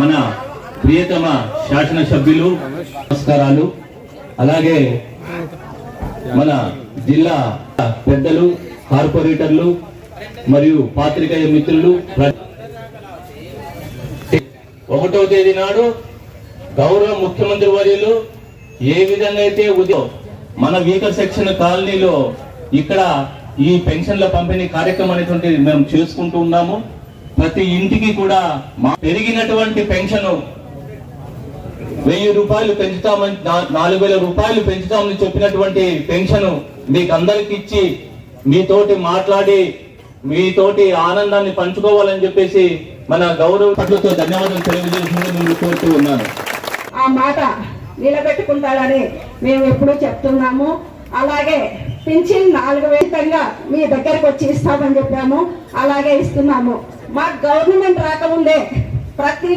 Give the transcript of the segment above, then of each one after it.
మన ప్రియతమ శాసనసభ్యులు నమస్కారాలు. అలాగే మన జిల్లా పెద్దలు, కార్పొరేటర్లు మరియు పాత్రికేయ మిత్రులు, 1వ తేదీ నాడు గౌరవ ముఖ్యమంత్రి వర్యులు ఏ విధంగా అయితే మన వీకర్ సెక్షన్ కాలనీలో ఇక్కడ ఈ పెన్షన్ల పంపిణీ కార్యక్రమం అనేటువంటిది మేము చేసుకుంటూ ఉన్నాము. ప్రతి ఇంటికి కూడా పెరిగినటువంటి పెన్షన్ 1000 రూపాయలు పెంచుతామని, 4000 రూపాయలు పెంచుతామని చెప్పినటువంటి పెన్షన్ మీకు అందరికి ఇచ్చి మీతోటి మాట్లాడి మీతోటి ఆనందాన్ని పంచుకోవాలని చెప్పేసి మన గౌరవ పట్లతో ధన్యవాదాలు తెలియజేసుకుంటూ కోరుతూ ఉన్నాను. ఆ మాట నిలబెట్టుకుంటాడని మేము ఎప్పుడూ చెప్తున్నాము. అలాగే పింఛన్ 4000 మీ దగ్గరకు వచ్చి ఇస్తామని చెప్పాము, అలాగే ఇస్తున్నాము. మా గవర్నమెంట్ రాకముందే ప్రతి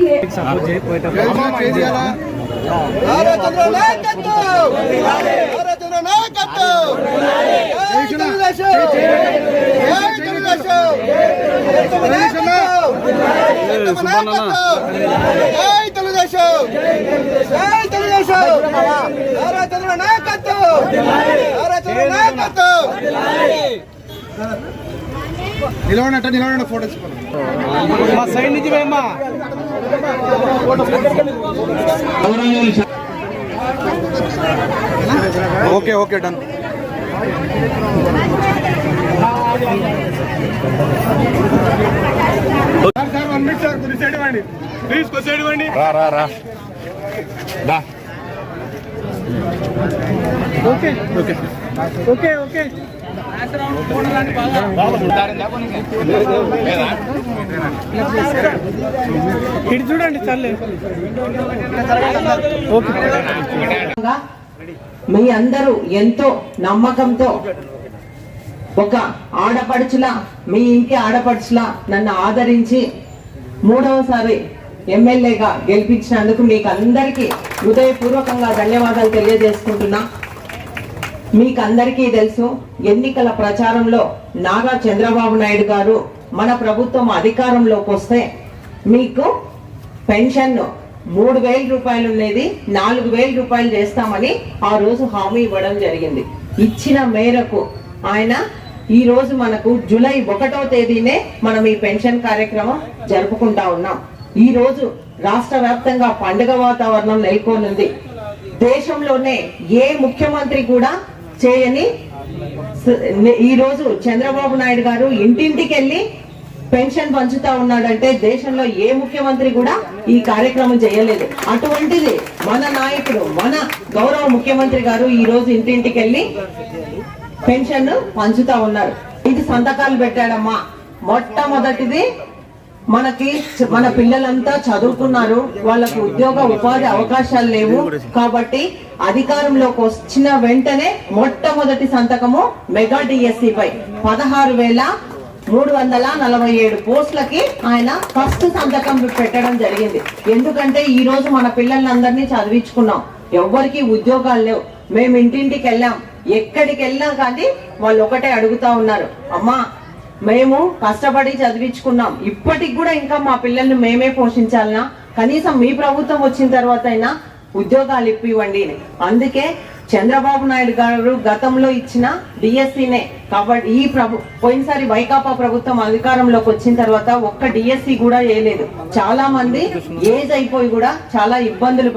నిలవడండి ఫోటో మా సైడ్ నుంచి మేమా okay okay done. Sir 1 minute sir, కొద్ది సైడ్ ఇవ్వండి ప్లీజ్, కొద్ది సైడ్ ఇవ్వండి. ఓకే ఓకే ఓకే ఓకే ఇటు చూడండి చల్లే. మీ అందరూ ఎంతో నమ్మకంతో ఒక ఆడపడుచులా, మీ ఇంటి ఆడపడుచులా నన్ను ఆదరించి 3వసారి ఎమ్మెల్యేగా గెలిపించినందుకు మీకు అందరికీ హృదయపూర్వకంగా ధన్యవాదాలు తెలియజేసుకుంటున్నా. మీకు అందరికీ తెలుసు, ఎన్నికల ప్రచారంలో నారా చంద్రబాబు నాయుడు గారు మన ప్రభుత్వం అధికారంలోకి వస్తే మీకు పెన్షన్ 3000 రూపాయలు ఉండేది 4000 రూపాయలు చేస్తామని ఆ రోజు హామీ ఇవ్వడం జరిగింది. ఇచ్చిన మేరకు ఆయన ఈ రోజు మనకు జూలై 1వ తేదీనే మనం ఈ పెన్షన్ కార్యక్రమం జరుపుకుంటా ఉన్నాం. ఈ రోజు రాష్ట్ర వ్యాప్తంగా పండుగ వాతావరణం నెలకొనుంది. దేశంలోనే ఏ ముఖ్యమంత్రి కూడా చేయని ఈ రోజు చంద్రబాబు నాయుడు గారు ఇంటింటికి వెళ్ళి పెన్షన్ పంచుతా ఉన్నాడంటే దేశంలో ఏ ముఖ్యమంత్రి కూడా ఈ కార్యక్రమం చేయలేదు. అటువంటిది మన నాయకుడు, మన గౌరవ ముఖ్యమంత్రి గారు ఈ రోజు ఇంటింటికి వెళ్ళి పెన్షన్ పంచుతా ఉన్నారు. ఇది సంతకాలు పెట్టాడమ్మా. మొట్టమొదటిది మన పిల్లలంతా చదువుకున్నారు, వాళ్ళకు ఉద్యోగ ఉపాధి అవకాశాలు లేవు కాబట్టి అధికారంలోకి వచ్చిన వెంటనే మొట్టమొదటి సంతకము మెగా డిఎస్సి పై 16,347 పోస్టులకి ఆయన ఫస్ట్ సంతకం పెట్టడం జరిగింది. ఎందుకంటే ఈ రోజు మన పిల్లలందరినీ చదివించుకున్నాం, ఎవ్వరికి ఉద్యోగాలు లేవు. మేము ఇంటింటికి వెళ్ళాం, ఎక్కడికి వెళ్ళినా కానీ వాళ్ళు ఒకటే అడుగుతా ఉన్నారు, అమ్మా మేము కష్టపడి చదివించుకున్నాం, ఇప్పటికి కూడా ఇంకా మా పిల్లల్ని మేమే పోషించాలనా, కనీసం మీ ప్రభుత్వం వచ్చిన తర్వాత అయినా ఉద్యోగాలు ఇప్పివ్వండి. అందుకే చంద్రబాబు నాయుడు గారు గతంలో ఇచ్చిన డిఎస్సీనే కాబట్టి పోయినసారి వైకాపా ప్రభుత్వం అధికారంలోకి వచ్చిన తర్వాత ఒక్క డిఎస్సీ కూడా వేయలేదు. చాలా మంది ఏజ్ అయిపోయి కూడా చాలా ఇబ్బందులు